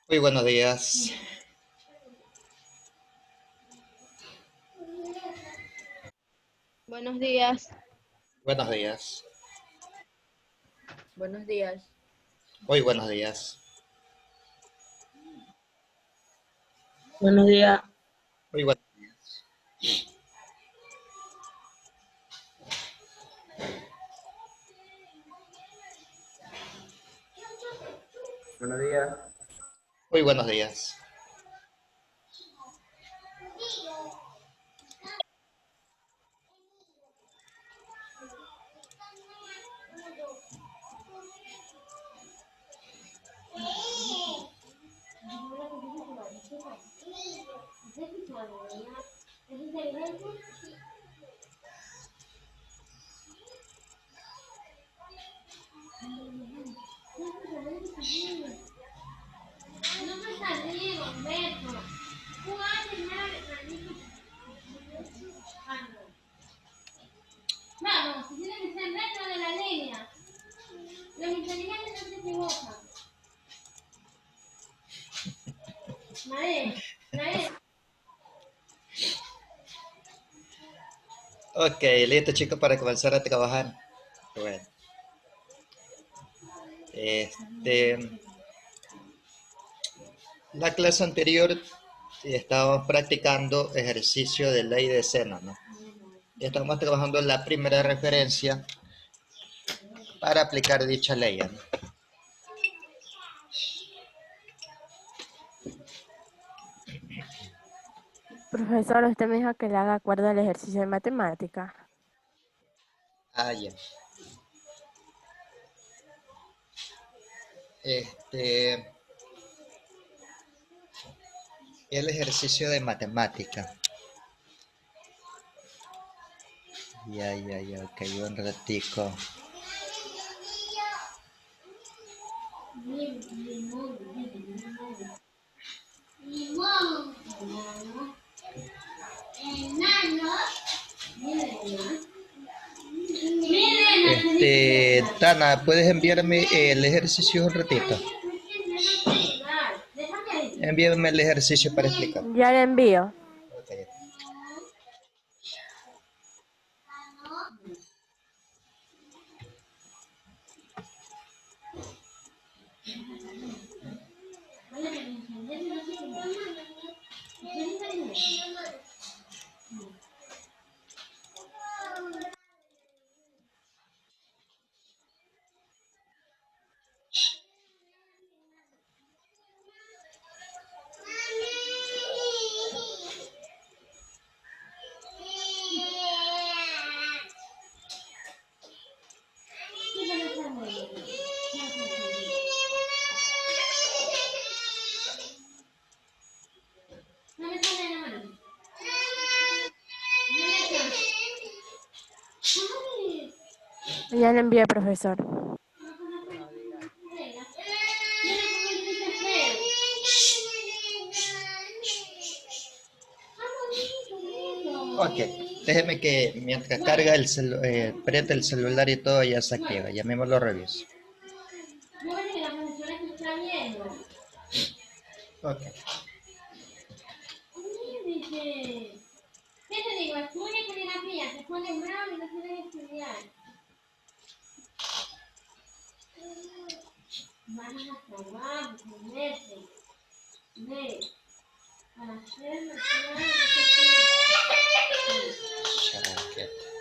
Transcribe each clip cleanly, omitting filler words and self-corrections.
Muy buenos días. Buenos días. Buenos días. Buenos días. Muy buenos días. Buenos días, Muy buenos Buenos días. Muy buenos días. Vamos, tiene que ser dentro de la línea. Los inteligentes no se equivocan. Nadie. Ok, listo chicos para comenzar a trabajar. Bueno, la clase anterior estábamos practicando ejercicio de ley de seno, ¿no? Estamos trabajando en la primera referencia para aplicar dicha ley, ¿no? Profesor, usted me dijo que le haga acuerdo al ejercicio de matemática. Ah, ya. Este, el ejercicio de matemática. Ya, ok, un ratico. Tana, ¿puedes enviarme el ejercicio un ratito? Envíame el ejercicio para explicar. Ya le envío. Okay. Ya le envié, profesor. Ok, déjeme que mientras carga prende el celular y todo ya se activa, ya mismo lo reviso. No ves que la profesora se está viendo. Ok, Dice, ¿qué te digo? Estudia caligrafía, te ponen bravo y no quieres estudiar. Vas a acabar, ponerte, ver, para hacerlo, claro, chaqueta.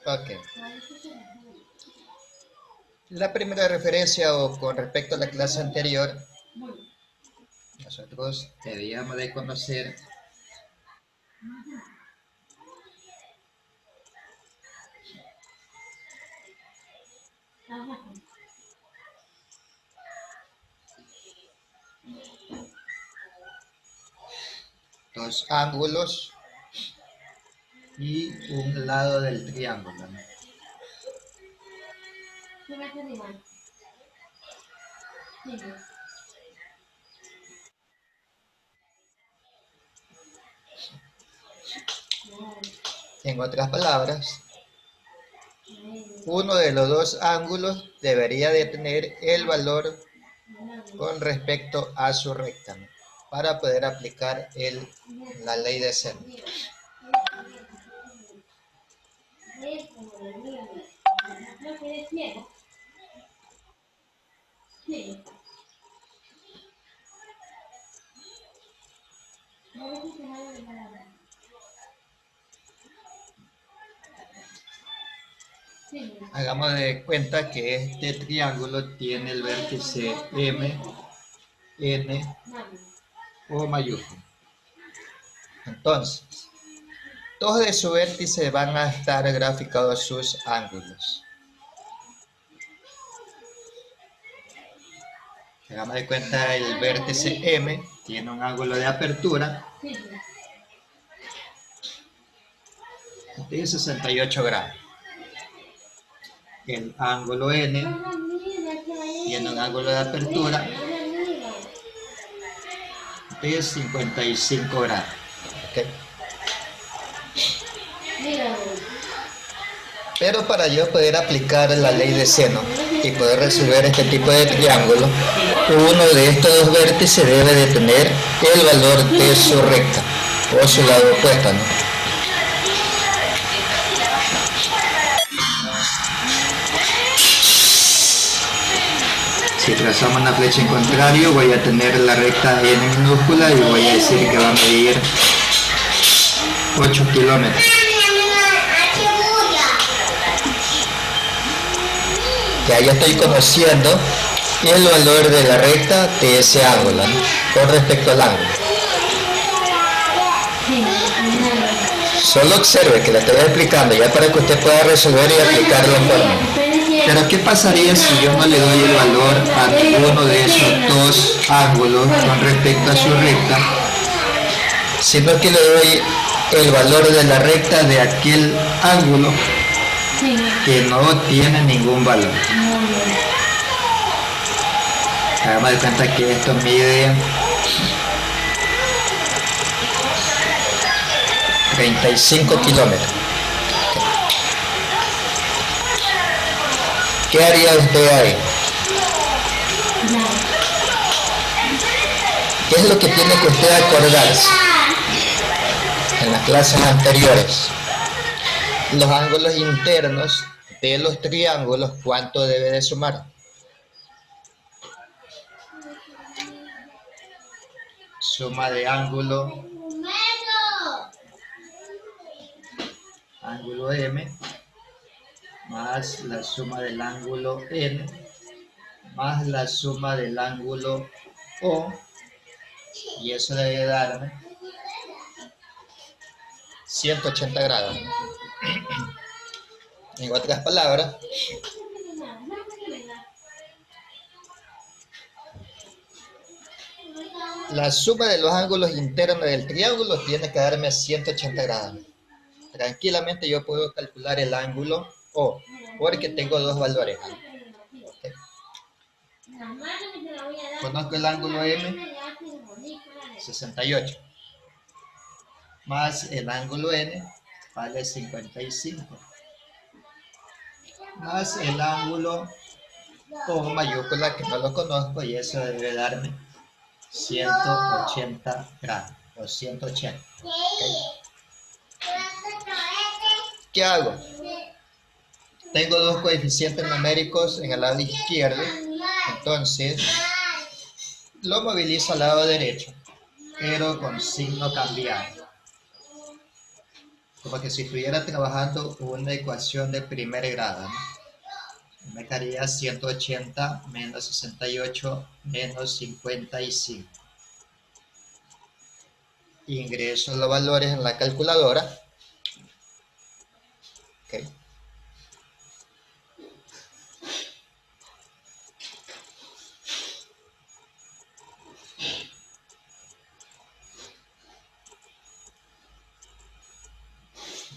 Ok, la primera referencia o con respecto a la clase anterior, nosotros debíamos de conocer los ángulos y un lado del triángulo, ¿no? ¿qué vas a animar? En otras palabras, uno de los dos ángulos debería de tener el valor con respecto a su recta, ¿no? Para poder aplicar la ley de seno. Sí. Hagamos de cuenta que este triángulo tiene el vértice M, N, O mayúsculo. Entonces, todos de su vértice van a estar graficados sus ángulos. Hagamos de cuenta el vértice M tiene un ángulo de apertura de 68 grados. El ángulo N tiene un ángulo de apertura de 55 grados. ¿Okay? Pero para yo poder aplicar la ley de seno y poder resolver este tipo de triángulo, uno de estos dos vértices debe de tener el valor de su recta o su lado opuesto, ¿no? Si trazamos una flecha en contrario, voy a tener la recta N minúscula y voy a decir que va a medir 8 kilómetros. Ya yo estoy conociendo el valor de la recta de ese ángulo, ¿no? Con respecto al ángulo. Solo observe que la estoy explicando ya para que usted pueda resolver y aplicar la fórmula. Pero ¿qué pasaría si yo no le doy el valor a uno de esos dos ángulos con respecto a su recta, sino que le doy el valor de la recta de aquel ángulo que no tiene ningún valor? Hagamos de cuenta que esto mide 35 kilómetros. ¿Qué haría usted ahí? ¿Qué es lo que tiene que usted acordarse en las clases anteriores? Los ángulos internos de los triángulos, ¿cuánto debe de sumar? Suma de ángulo M más la suma del ángulo N más la suma del ángulo O, y eso debe darme 180 grados. En otras palabras, la suma de los ángulos internos del triángulo tiene que darme 180 grados. Tranquilamente yo puedo calcular el ángulo O, porque tengo dos valores. ¿Okay? Conozco el ángulo M, 68, más el ángulo N, vale 55, más el ángulo O mayúscula, que no lo conozco, y eso debe darme 180 grados, o 180. ¿Okay? ¿Qué hago? Tengo dos coeficientes numéricos en el lado izquierdo, entonces lo movilizo al lado derecho, pero con signo cambiado. Como que si estuviera trabajando una ecuación de primer grado, ¿no? Me quedaría 180 menos 68 menos 55. Ingreso los valores en la calculadora. Okay.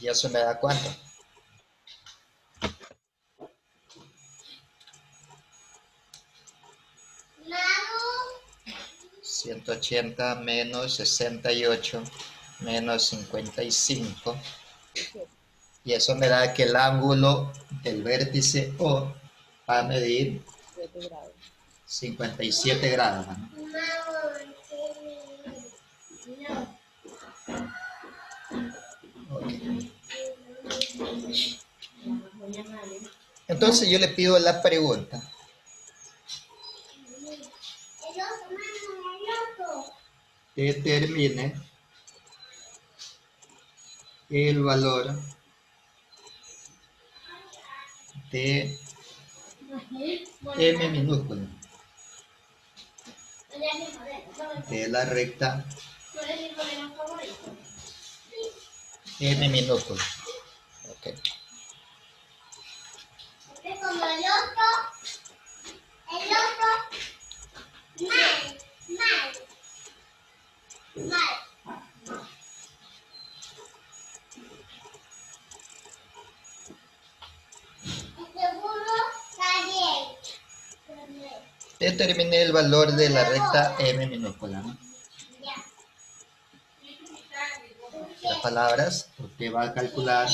Y eso me da ¿cuánto? 180 menos 68 menos 55 Y eso me da que el ángulo del vértice O va a medir 7 grados. 57 grados, ¿no? Okay. Entonces yo le pido la pregunta. Determine el valor de M minúscula de la recta M minúscula. Okay. Determine el valor de la recta M minúscula, ¿no? Las palabras, usted va a calcular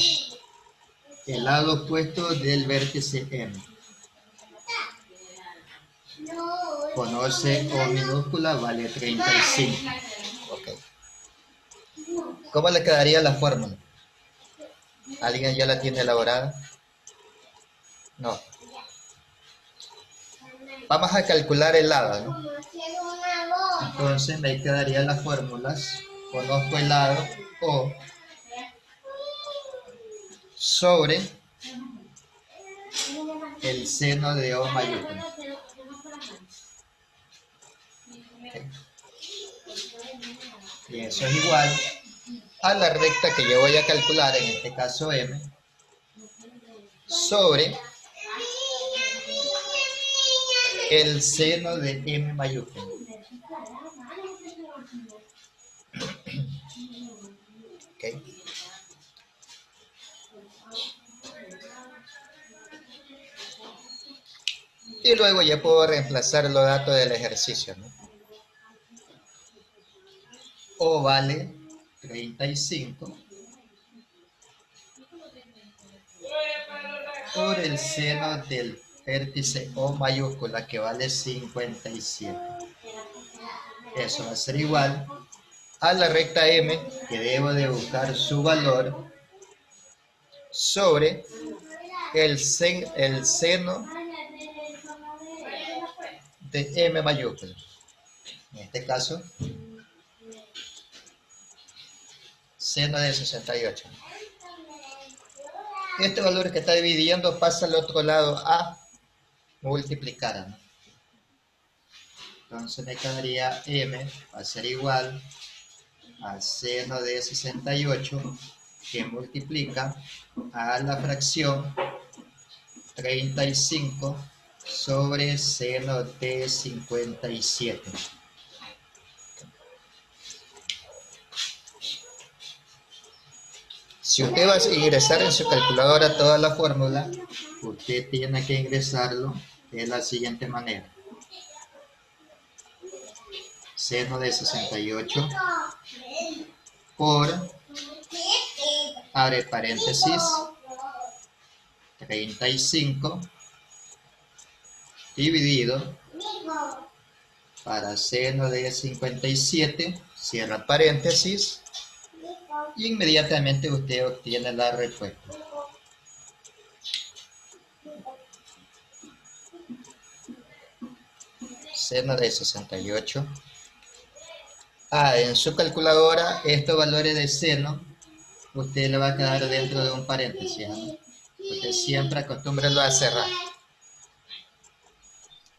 el lado opuesto del vértice M. Conoce O minúscula, vale 35. Okay. ¿Cómo le quedaría la fórmula? ¿Alguien ya la tiene elaborada? No. Vamos a calcular el lado, ¿no? Entonces me quedarían las fórmulas. Conozco el lado O sobre el seno de O mayúscula. Okay. Y eso es igual a la recta que yo voy a calcular, en este caso M, sobre el seno de M mayúscula. Okay. Y luego ya puedo reemplazar los datos del ejercicio, ¿no? O vale 35 por el seno del vértice O mayúscula, que vale 57. Eso va a ser igual a la recta M, que debo de buscar su valor, sobre el seno de M mayúscula. En este caso, seno de 68. Este valor que está dividiendo pasa al otro lado a multiplicar, ¿no? Entonces me quedaría M va a ser igual a seno de 68, que multiplica a la fracción 35 sobre seno de 57. Si usted va a ingresar en su calculadora toda la fórmula, usted tiene que ingresarlo de la siguiente manera. Seno de 68 por, abre paréntesis, 35 dividido para seno de 57, cierra paréntesis, y inmediatamente usted obtiene la respuesta. Seno de 68. En su calculadora, estos valores de seno, usted le va a quedar dentro de un paréntesis, ¿no? Usted siempre acostúmbrelo a cerrar.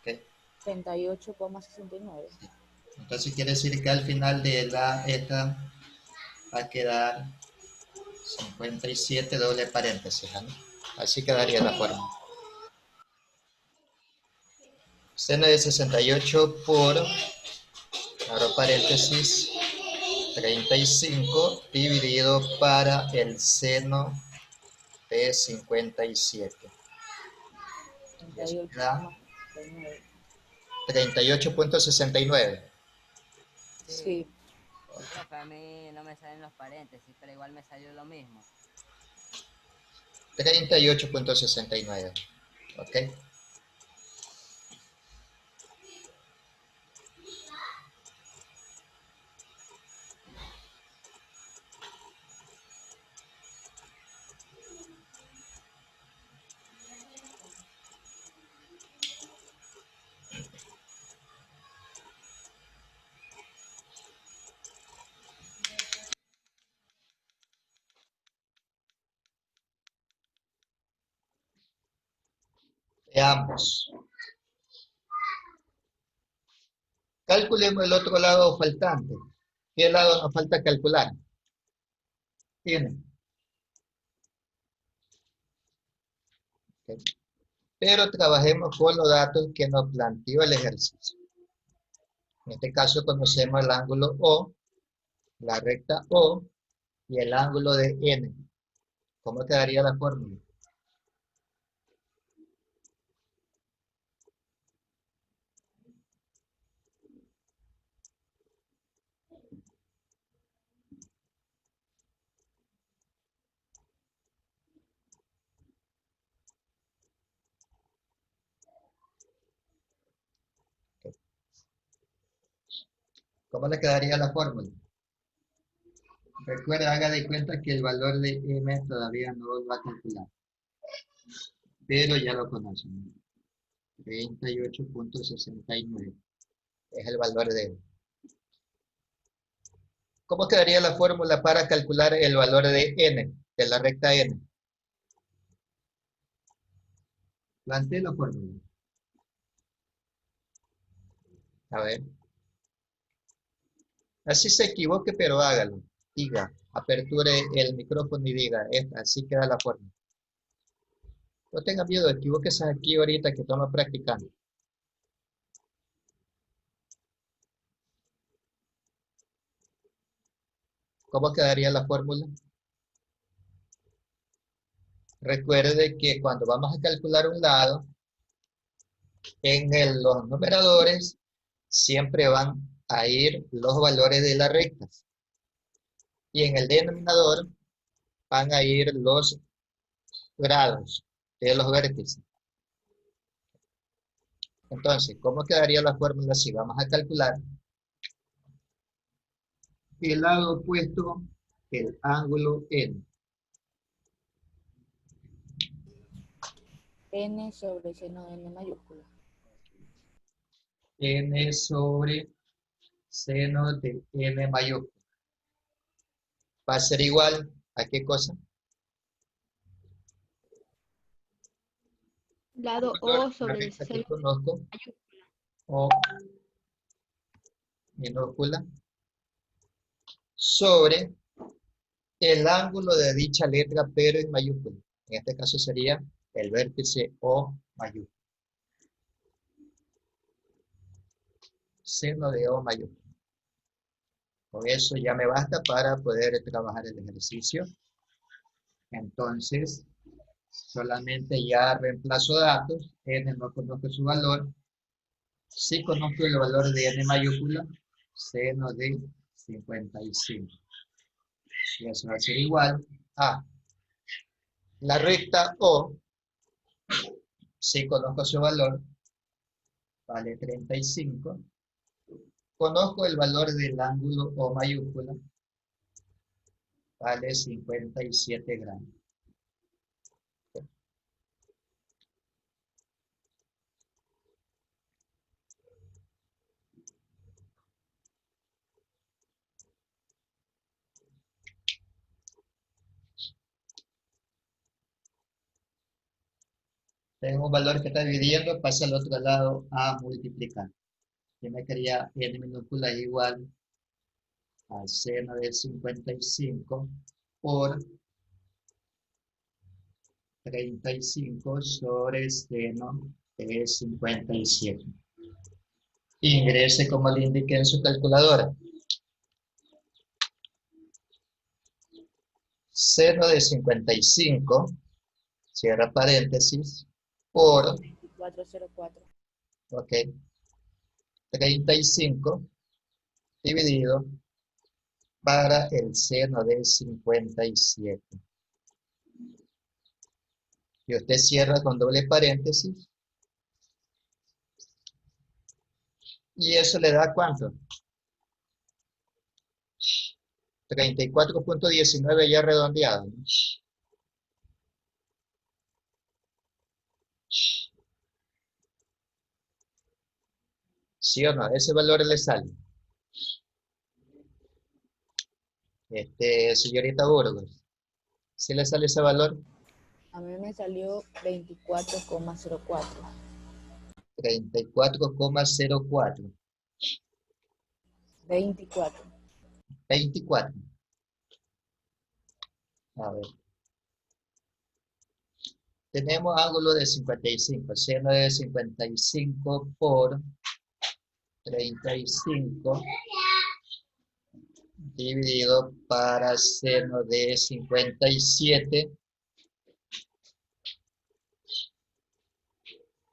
¿Okay? 38,69. Entonces quiere decir que al final de esta va a quedar 57 doble paréntesis, ¿no? Así quedaría la forma. Seno de 68 por, abro paréntesis, 35 dividido para el seno de 57. 38.69. Sí. Profe, a mí no me salen los paréntesis, pero igual me salió lo mismo. 38.69. ¿Ok? Veamos. Calculemos el otro lado faltante. ¿Qué lado nos falta calcular? Tiene. ¿Ok? Pero trabajemos con los datos que nos planteó el ejercicio. En este caso conocemos el ángulo O, la recta O y el ángulo de N. ¿Cómo quedaría la fórmula? ¿Cómo le quedaría la fórmula? Recuerda, haga de cuenta que el valor de M todavía no lo va a calcular, pero ya lo conocen. 38.69 es el valor de M. ¿Cómo quedaría la fórmula para calcular el valor de N, de la recta N? Plantee la fórmula. A ver. Así se equivoque, pero hágalo. Diga, aperture el micrófono y diga, así queda la fórmula. No tenga miedo, equivóquese aquí ahorita que estamos practicando. ¿Cómo quedaría la fórmula? Recuerde que cuando vamos a calcular un lado, en los numeradores siempre van a ir los valores de las rectas. Y en el denominador van a ir los grados de los vértices. Entonces, ¿cómo quedaría la fórmula si vamos a calcular el lado opuesto, el ángulo N? N sobre seno de N mayúscula. N sobre seno de N mayúscula. ¿Va a ser igual a qué cosa? Lado O sobre el Aquí seno conozco. O minúscula sobre el ángulo de dicha letra, pero en mayúscula. En este caso sería el vértice O mayúscula. Seno de O mayúscula. Con eso ya me basta para poder trabajar el ejercicio. Entonces, solamente ya reemplazo datos. N no conozco su valor. Sí conozco el valor de N mayúscula. Seno de 55. Y eso va a ser igual a la recta O. Sí conozco su valor. Vale 35. Conozco el valor del ángulo O mayúscula. Vale 57 gramos. Tengo un valor que está dividiendo, pasa al otro lado a multiplicar. Yo me quería N minúscula igual a seno de 55 por 35 sobre seno de 57. Ingrese como le indiqué en su calculadora. Seno de 55, cierra paréntesis, por, 404. ok, 35 dividido para el seno de 57. Y usted cierra con doble paréntesis. ¿Y eso le da cuánto? 34.19 ya redondeado, ¿no? ¿Sí o no? Ese valor le sale. Señorita Burgos, ¿sí le sale ese valor? A mí me salió 24,04. 34,04. 24. 24. A ver. Tenemos ángulo de 55. Seno de 55 por 35 dividido para seno de 57.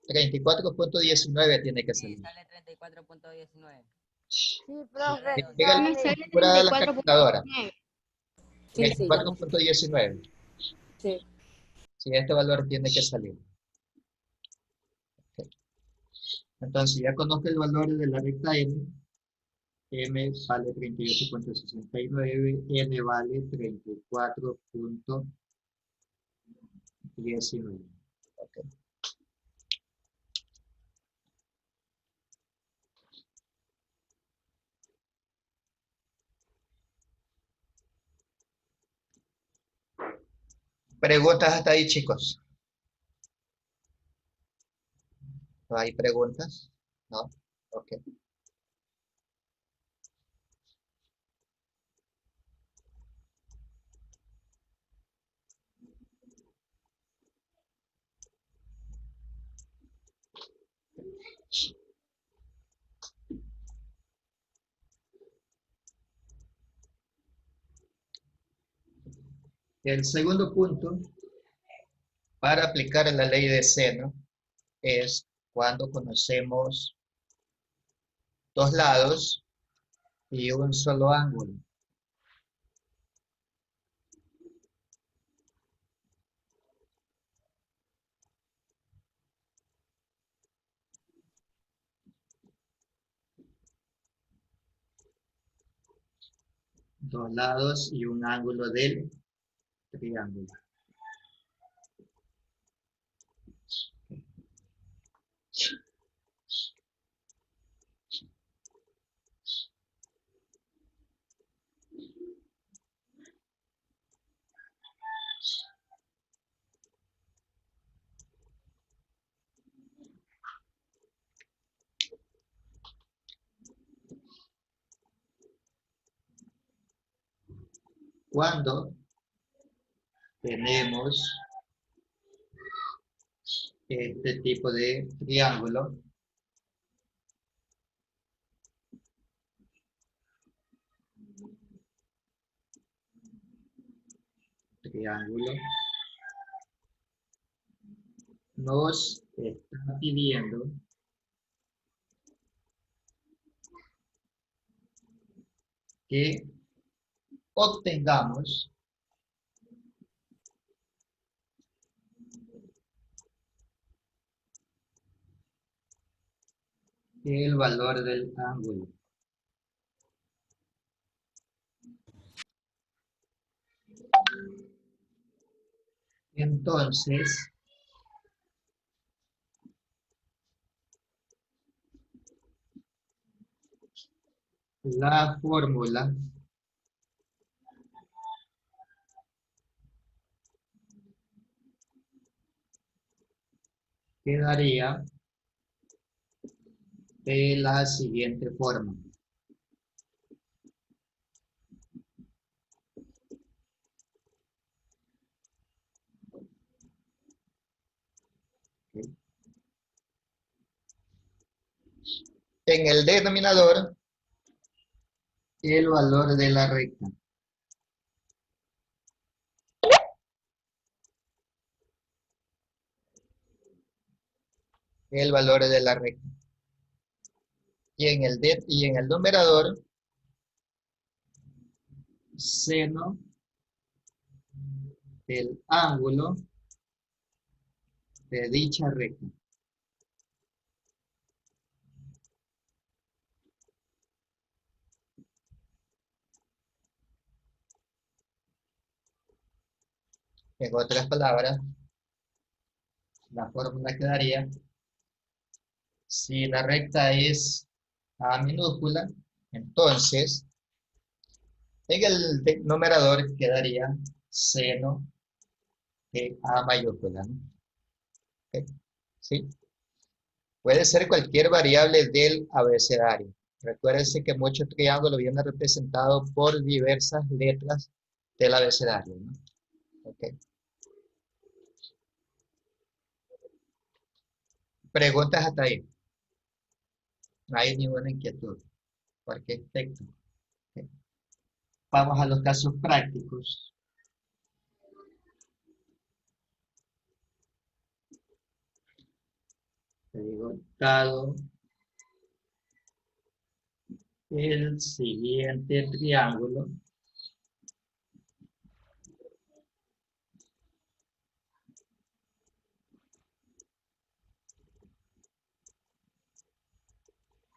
34.19 tiene que salir. Sí, sale 34.19. Sí, profe, Pégale me sale a la calculadora. 34.9. Sí, sí, ya me 34.19. sí. Sí, este valor tiene que salir. Entonces, ya conozco el valor de la recta M. M vale 38.69, N vale 34.19. Okay. ¿Preguntas hasta ahí, chicos? ¿No hay preguntas? ¿No? Ok. El segundo punto para aplicar la ley de seno es cuando conocemos dos lados y un solo ángulo. Dos lados y un ángulo del triángulo. Cuando tenemos este tipo de triángulo, nos está pidiendo que obtengamos el valor del ángulo. Entonces, la fórmula quedaría de la siguiente forma. En el denominador, el valor de la recta. El valor de la recta. Y en el numerador, seno del ángulo de dicha recta. En otras palabras, la fórmula quedaría, si la recta es A minúscula, entonces en el numerador quedaría seno de A mayúscula, ¿no? ¿Ok? ¿Sí? Puede ser cualquier variable del abecedario. Recuérdense que muchos triángulos vienen representados por diversas letras del abecedario, ¿no? ¿Ok? Preguntas hasta ahí. No hay ninguna inquietud, porque es texto. ¿Ok? Vamos a los casos prácticos. Te digo, dado el siguiente triángulo,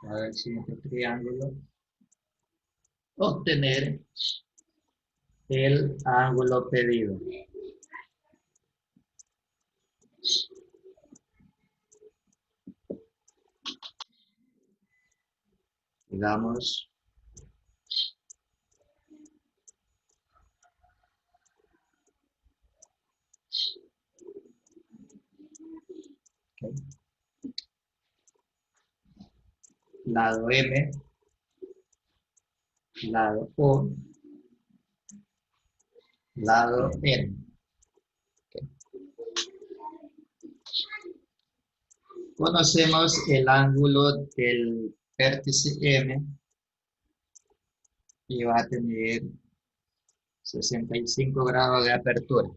dado el siguiente triángulo, obtener el ángulo pedido. Digamos, okay, lado M, lado O, lado N. Okay. Conocemos el ángulo del vértice M y va a tener 65 grados de apertura.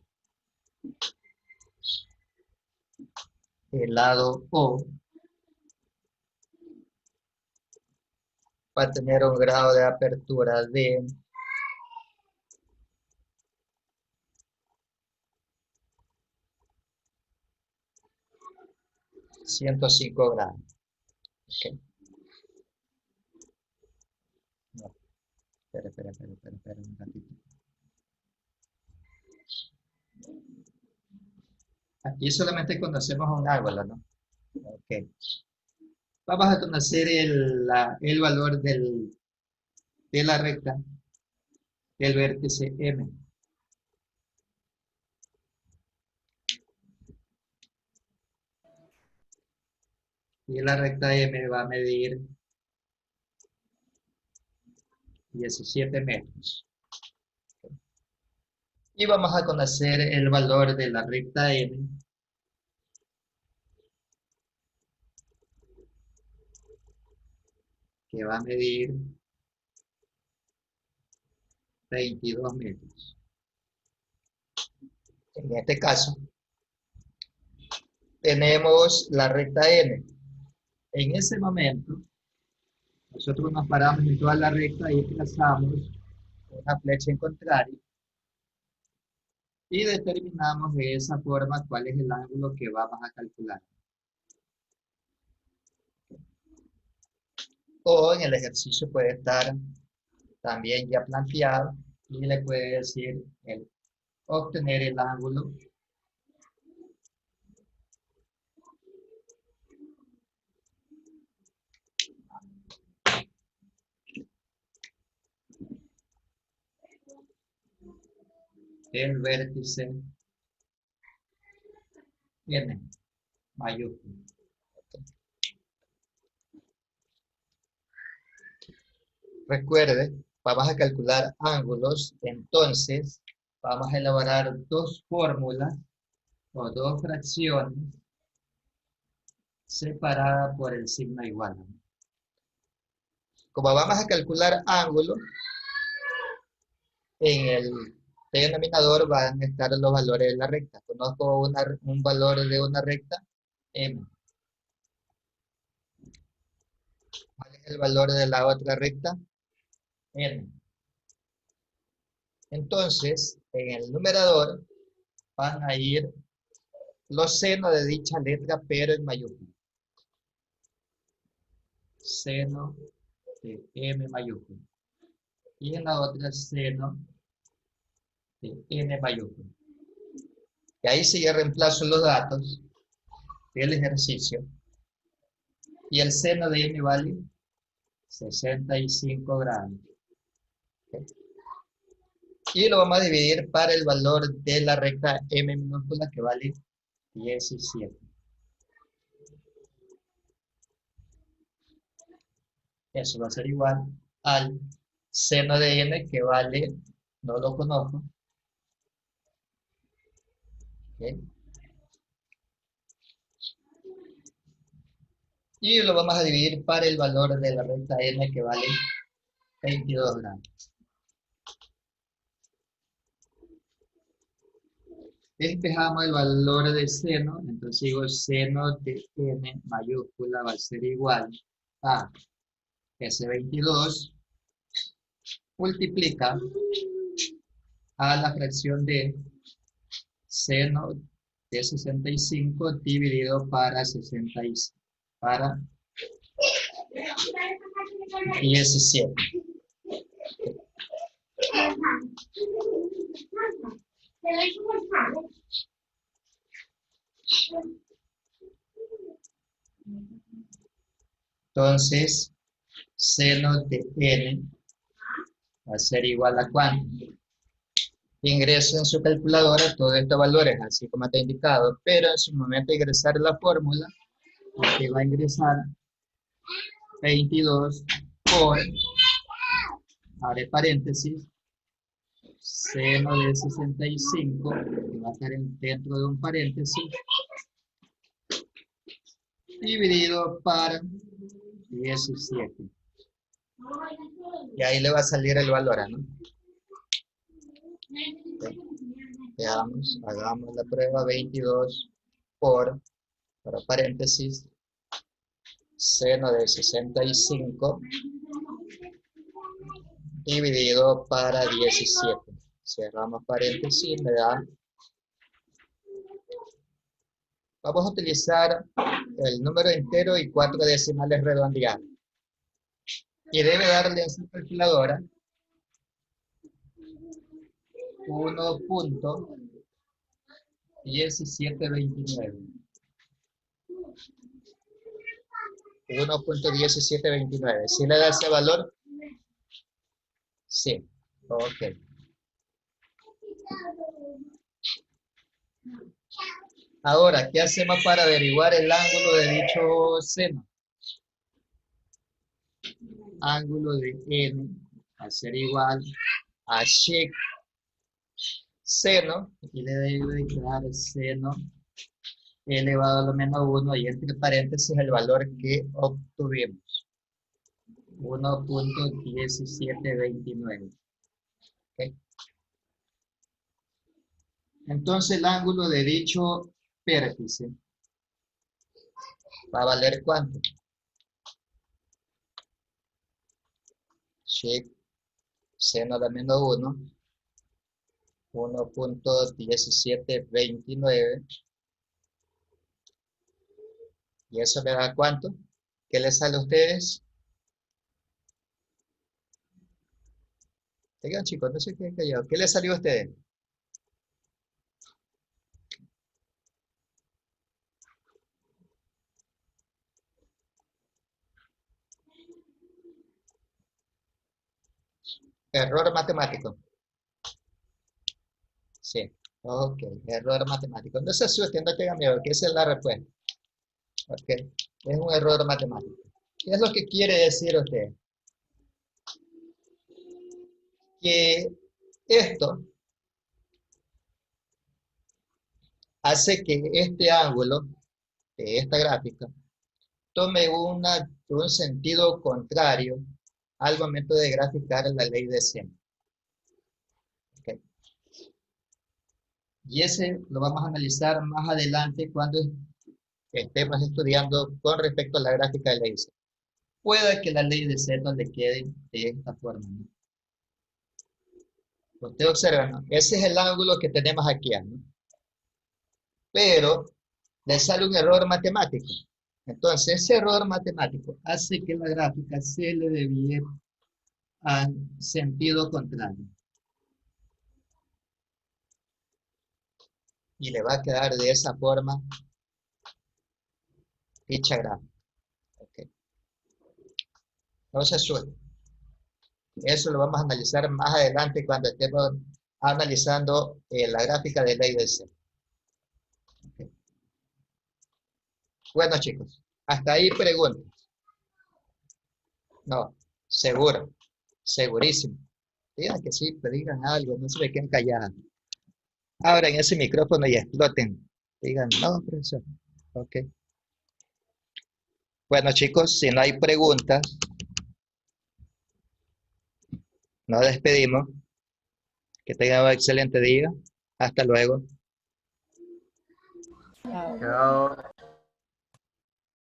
El lado O va a tener un grado de apertura de 105 grados. Okay. No, espera un ratito. Aquí solamente conocemos un ángulo, ¿no? Ok. Vamos a conocer el valor de la recta del vértice M. Y la recta M va a medir 17 metros. Y vamos a conocer el valor de la recta N, que va a medir 22 metros. En este caso, tenemos la recta N. En ese momento, nosotros nos paramos en toda la recta y trazamos una flecha en contrario y determinamos de esa forma cuál es el ángulo que vamos a calcular. O en el ejercicio puede estar también ya planteado y le puede decir obtener el ángulo del vértice N mayúscula. Recuerde, vamos a calcular ángulos, entonces vamos a elaborar dos fórmulas o dos fracciones separadas por el signo igual. Como vamos a calcular ángulos, en el denominador van a estar los valores de la recta. Conozco un valor de una recta, M. ¿Cuál es el valor de la otra recta? N. Entonces, en el numerador van a ir los senos de dicha letra, pero en mayúscula. Seno de M mayúscula. Y en la otra seno de N mayúscula. Y ahí sí ya reemplazo los datos del ejercicio. Y el seno de M vale 65 grados. ¿Okay? Y lo vamos a dividir para el valor de la recta M minúscula, que vale 17. Eso va a ser igual al seno de N, que vale, no lo conozco. ¿Okay? Y lo vamos a dividir para el valor de la recta N, que vale 22 grados. Despejamos el valor de seno, entonces digo seno de N mayúscula va a ser igual a ese 22 multiplica a la fracción de seno de 65 dividido para 66 para 17. Entonces, seno de N va a ser igual a ¿cuánto? Ingreso en su calculadora todos estos valores, así como está indicado, pero en su momento de ingresar la fórmula, usted va a ingresar 22 por, abre paréntesis, seno de 65, que va a estar dentro de un paréntesis, dividido para 17. Y ahí le va a salir el valor, ¿no? Okay. Veamos, hagamos la prueba. 22 por, para paréntesis, seno de 65 dividido para 17. Cerramos paréntesis, me da. Vamos a utilizar el número entero y 4 decimales redondeados. Y debe darle en su calculadora 1.1729. 1.1729. ¿Sí le da ese valor? Sí. Ok. Ahora, ¿qué hacemos para averiguar el ángulo de dicho seno? Ángulo de N va a ser igual a sec seno, aquí le debe quedar el seno elevado a lo menos 1 y entre paréntesis el valor que obtuvimos. 1.1729. ¿Okay? Entonces el ángulo de dicho vértice va a valer ¿cuánto? Check seno a la menos 1, 1.1729. ¿Y eso le da cuánto? ¿Qué les sale a ustedes? Oigan, chicos, no sé qué callado. ¿Qué les salió a ustedes? Error matemático. Sí. Ok, error matemático. No se asusten, no tengan miedo, que esa es la respuesta. Ok, es un error matemático. ¿Qué es lo que quiere decir usted? Que esto hace que este ángulo de esta gráfica tome un sentido contrario al momento de graficar la ley de seno. Okay. Y ese lo vamos a analizar más adelante cuando estemos estudiando con respecto a la gráfica de ley de seno. Puede que la ley de seno le quede de esta forma, ¿no? Usted observa, ¿no? Ese es el ángulo que tenemos aquí, ¿no? Pero le sale un error matemático. Entonces, ese error matemático hace que la gráfica se le desvíe al sentido contrario. Y le va a quedar de esa forma dicha gráfica. Okay. No se suele. Eso lo vamos a analizar más adelante cuando estemos analizando la gráfica de ley de C. Okay. Bueno, chicos, hasta ahí preguntas. No, seguro, segurísimo. Digan que sí, pero digan algo, no se me queden callados. Abran ese micrófono y exploten. Digan, no, profesor. Ok. Bueno, chicos, si no hay preguntas, nos despedimos. Que tengan un excelente día. Hasta luego. Chao. Chao.